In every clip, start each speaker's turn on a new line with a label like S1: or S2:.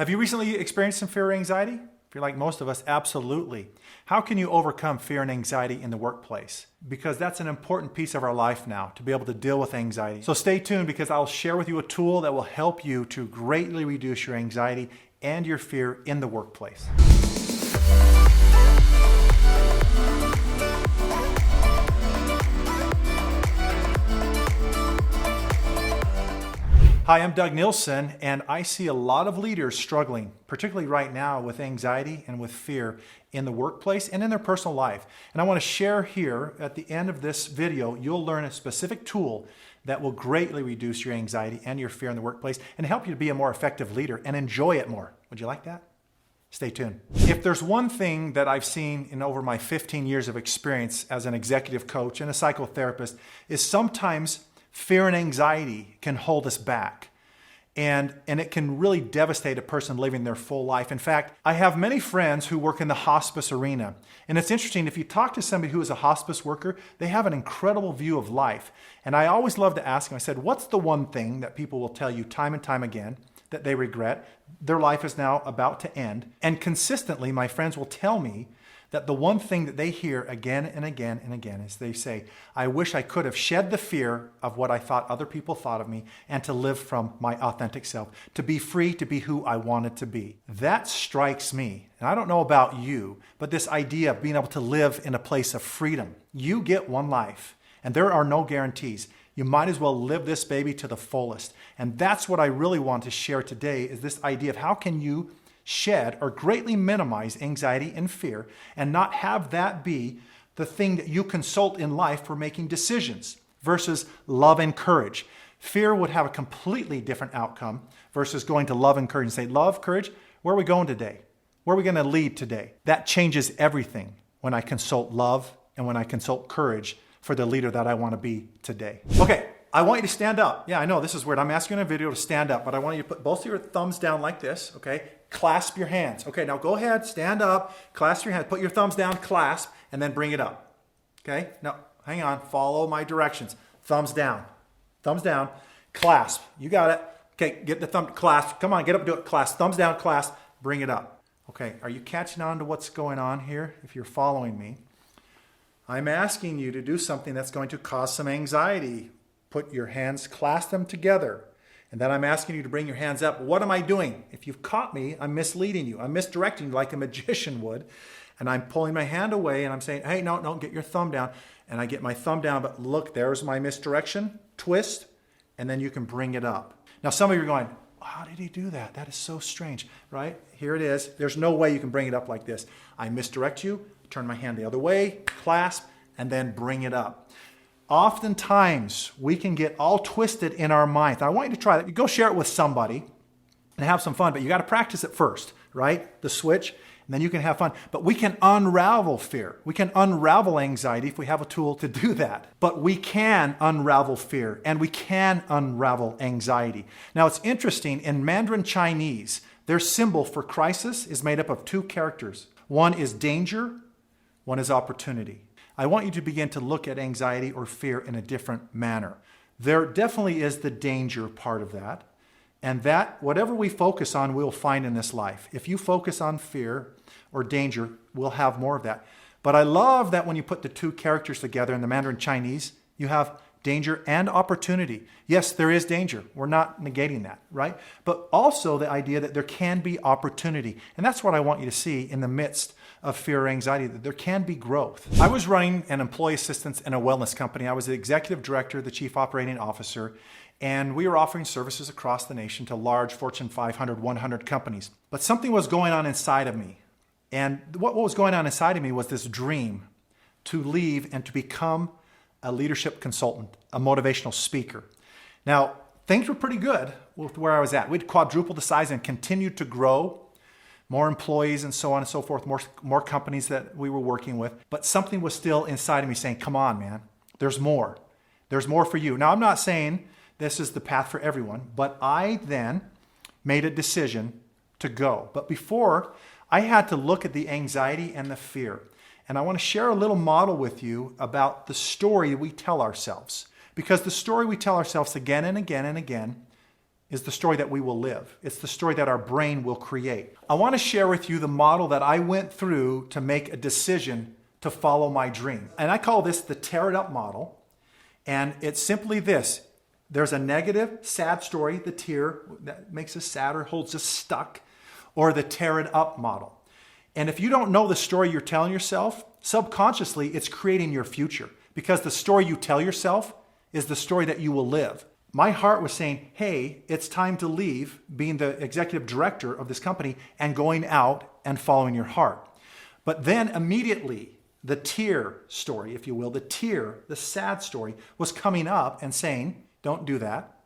S1: Have you recently experienced some fear or anxiety? If you're like most of us, absolutely. How can you overcome fear and anxiety in the workplace? Because that's an important piece of our life now, to be able to deal with anxiety. So stay tuned, because I'll share with you a tool that will help you to greatly reduce your anxiety and your fear in the workplace. Hi, I'm Doug Nielsen, and I see a lot of leaders struggling, particularly right now, with anxiety and with fear in the workplace and in their personal life. And I want to share here at the end of this video, you'll learn a specific tool that will greatly reduce your anxiety and your fear in the workplace and help you to be a more effective leader and enjoy it more. Would you like that? Stay tuned. If there's one thing that I've seen in over my 15 years of experience as an executive coach and a psychotherapist, is sometimes fear and anxiety can hold us back. And it can really devastate a person living their full life. In fact, I have many friends who work in the hospice arena. And it's interesting, if you talk to somebody who is a hospice worker, they have an incredible view of life. And I always love to ask them, I said, what's the one thing that people will tell you time and time again that they regret? Their life is now about to end. And consistently, my friends will tell me that the one thing that they hear again and again and again is they say, I wish I could have shed the fear of what I thought other people thought of me and to live from my authentic self, to be free, to be who I wanted to be. That strikes me. And I don't know about you, but this idea of being able to live in a place of freedom. You get one life, and there are no guarantees. You might as well live this baby to the fullest. And that's what I really want to share today, is this idea of how can you shed or greatly minimize anxiety and fear and not have that be the thing that you consult in life for making decisions versus love and courage. Fear would have a completely different outcome versus going to love and courage and say, love, courage, where are we going today? Where are we going to lead today? That changes everything when I consult love and when I consult courage for the leader that I want to be today. Okay, I want you to stand up. Yeah, I know this is weird. I'm asking you in a video to stand up, but I want you to put both of your thumbs down like this, okay? Clasp your hands. Okay, now go ahead, stand up, clasp your hands, put your thumbs down, clasp, and then bring it up. Okay, now hang on, follow my directions. Thumbs down, clasp. You got it. Okay, get the thumb, clasp. Come on, get up, do it. Clasp, thumbs down, clasp, bring it up. Okay, are you catching on to what's going on here? If you're following me, I'm asking you to do something that's going to cause some anxiety. Put your hands, clasp them together. And then I'm asking you to bring your hands up. What am I doing? If you've caught me, I'm misleading you. I'm misdirecting you like a magician would. And I'm pulling my hand away and I'm saying, hey, no, get your thumb down. And I get my thumb down, but look, there's my misdirection, twist, and then you can bring it up. Now, some of you are going, how did he do that? That is so strange, right? Here it is. There's no way you can bring it up like this. I misdirect you, turn my hand the other way, clasp, and then bring it up. Oftentimes, we can get all twisted in our minds. I want you to try that. You go share it with somebody and have some fun, but you got to practice it first, right? The switch, and then you can have fun. But we can unravel fear. We can unravel anxiety if we have a tool to do that. But we can unravel fear, and we can unravel anxiety. Now, it's interesting. In Mandarin Chinese, their symbol for crisis is made up of two characters. One is danger, one is opportunity. I want you to begin to look at anxiety or fear in a different manner. There definitely is the danger part of that. And that, whatever we focus on, we'll find in this life. If you focus on fear or danger, we'll have more of that. But I love that when you put the two characters together in the Mandarin Chinese, you have danger and opportunity. Yes, there is danger. We're not negating that, right? But also the idea that there can be opportunity. And that's what I want you to see in the midst of fear or anxiety, that there can be growth. I was running an employee assistance and a wellness company. I was the executive director, the chief operating officer, and we were offering services across the nation to large Fortune 500, 100 companies. But something was going on inside of me. And what was going on inside of me was this dream to leave and to become a leadership consultant, a motivational speaker. Now, things were pretty good with where I was at. We'd quadrupled the size and continued to grow. More employees and so on and so forth, more companies that we were working with. But something was still inside of me saying, come on, man, there's more. There's more for you. Now, I'm not saying this is the path for everyone, but I then made a decision to go. But before, I had to look at the anxiety and the fear. And I want to share a little model with you about the story we tell ourselves. Because the story we tell ourselves again and again and again is the story that we will live. It's the story that our brain will create. I want to share with you the model that I went through to make a decision to follow my dream. And I call this the tear it up model. And it's simply this. There's a negative, sad story, the tear that makes us sad or holds us stuck, or the tear it up model. And if you don't know the story you're telling yourself, subconsciously it's creating your future, because the story you tell yourself is the story that you will live. My heart was saying, hey, it's time to leave being the executive director of this company and going out and following your heart. But then immediately, the tear story, if you will, the sad story was coming up and saying, don't do that.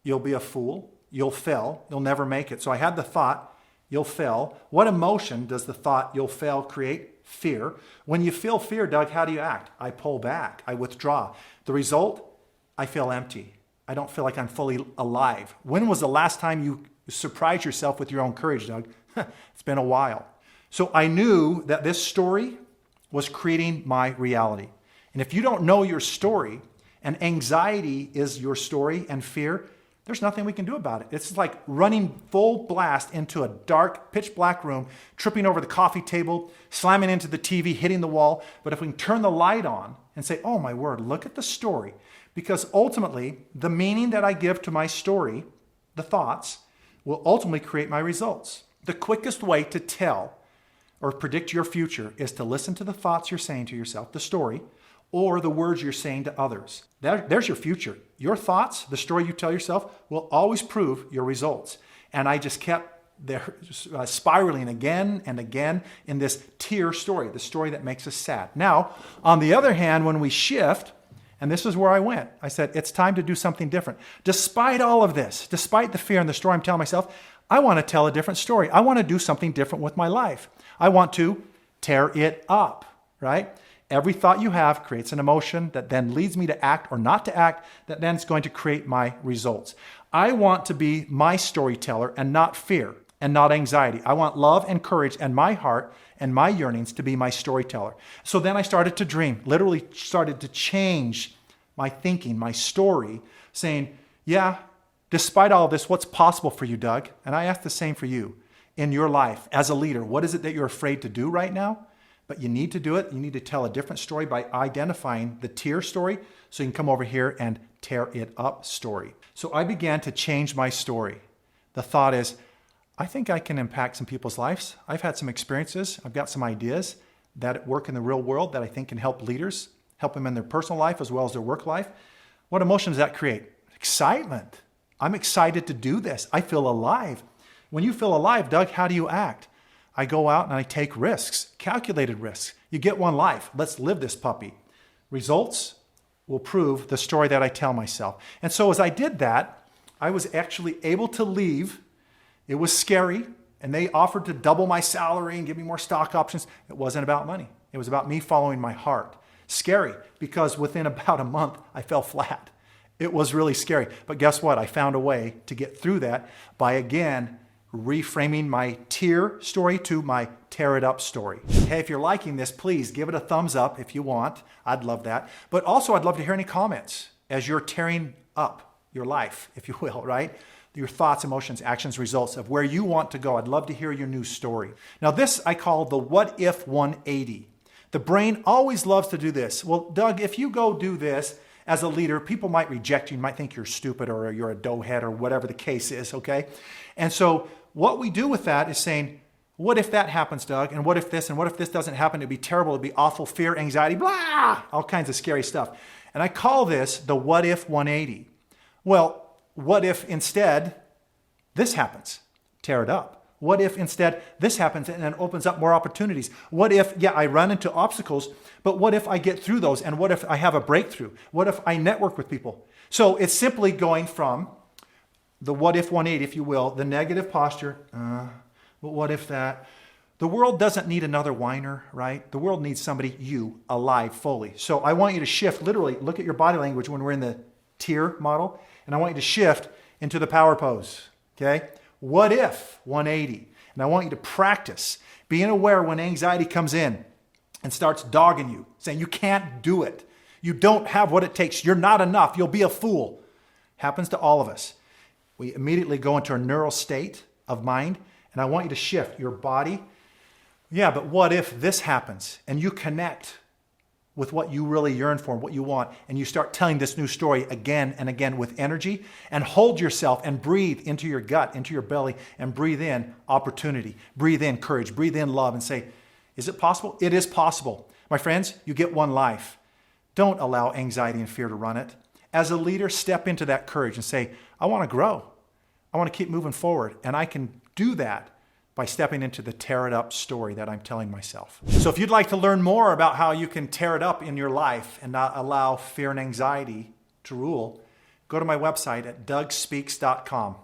S1: You'll be a fool. You'll fail. You'll never make it. So I had the thought, you'll fail. What emotion does the thought you'll fail create? Fear. When you feel fear, Doug, how do you act? I pull back. I withdraw. The result, I feel empty. I don't feel like I'm fully alive. When was the last time you surprised yourself with your own courage, Doug? It's been a while. So I knew that this story was creating my reality. And if you don't know your story, and anxiety is your story and fear, there's nothing we can do about it. It's like running full blast into a dark, pitch black room, tripping over the coffee table, slamming into the TV, hitting the wall. But if we can turn the light on and say, oh my word, look at the story. Because ultimately, the meaning that I give to my story, the thoughts, will ultimately create my results. The quickest way to tell or predict your future is to listen to the thoughts you're saying to yourself, the story, or the words you're saying to others. There's your future. Your thoughts, the story you tell yourself, will always prove your results. And I just kept there spiraling again and again in this tear story, the story that makes us sad. Now, on the other hand, when we shift, and this is where I went, I said, it's time to do something different. Despite all of this, despite the fear and the story I'm telling myself, I want to tell a different story. I want to do something different with my life. I want to tear it up, right? Every thought you have creates an emotion that then leads me to act or not to act, that then is going to create my results. I want to be my storyteller and not fear and not anxiety. I want love and courage and my heart and my yearnings to be my storyteller. So then I started to dream, literally started to change my thinking, my story, saying, yeah, despite all of this, what's possible for you, Doug? And I ask the same for you in your life as a leader. What is it that you're afraid to do right now? But you need to do it. You need to tell a different story by identifying the tear story so you can come over here and tear it up story. So I began to change my story. The thought is, I think I can impact some people's lives. I've had some experiences. I've got some ideas that work in the real world that I think can help leaders, help them in their personal life as well as their work life. What emotion does that create? Excitement. I'm excited to do this. I feel alive. When you feel alive, Doug, how do you act? I go out and I take risks, calculated risks. You get one life. Let's live this puppy. Results will prove the story that I tell myself. And so as I did that, I was actually able to leave. It was scary, and they offered to double my salary and give me more stock options. It wasn't about money. It was about me following my heart. Scary, because within about a month, I fell flat. It was really scary. But guess what? I found a way to get through that by, again, reframing my tear story to my tear it up story. Hey, if you're liking this, please give it a thumbs up if you want. I'd love that. But also, I'd love to hear any comments as you're tearing up your life, if you will, right? Your thoughts, emotions, actions, results of where you want to go. I'd love to hear your new story. Now, this I call the what if 180. The brain always loves to do this. Well, Doug, if you go do this as a leader, people might reject you, might think you're stupid or you're a doughhead or whatever the case is, okay? And so what we do with that is saying, what if that happens, Doug? And what if this? And what if this doesn't happen? It'd be terrible. It'd be awful, fear, anxiety, blah, all kinds of scary stuff. And I call this the what if 180. Well, what if instead this happens? Tear it up. What if instead this happens and it opens up more opportunities? What if, yeah, I run into obstacles, but what if I get through those? And what if I have a breakthrough? What if I network with people? So it's simply going from the what if 180, if you will, the negative posture, but what if that? The world doesn't need another whiner, right? The world needs somebody, you, alive fully. So I want you to shift, literally, look at your body language when we're in the tear model, and I want you to shift into the power pose, okay? What if 180? And I want you to practice being aware when anxiety comes in and starts dogging you, saying you can't do it. You don't have what it takes. You're not enough. You'll be a fool. Happens to all of us. We immediately go into a neural state of mind, and I want you to shift your body. Yeah, but what if this happens? And you connect with what you really yearn for and what you want, and you start telling this new story again and again with energy, and hold yourself and breathe into your gut, into your belly, and breathe in opportunity, breathe in courage, breathe in love, and say, is it possible? It is possible. My friends, you get one life. Don't allow anxiety and fear to run it. As a leader, step into that courage and say, I want to grow. I want to keep moving forward, and I can do that by stepping into the tear it up story that I'm telling myself. So if you'd like to learn more about how you can tear it up in your life and not allow fear and anxiety to rule, go to my website at dougspeaks.com.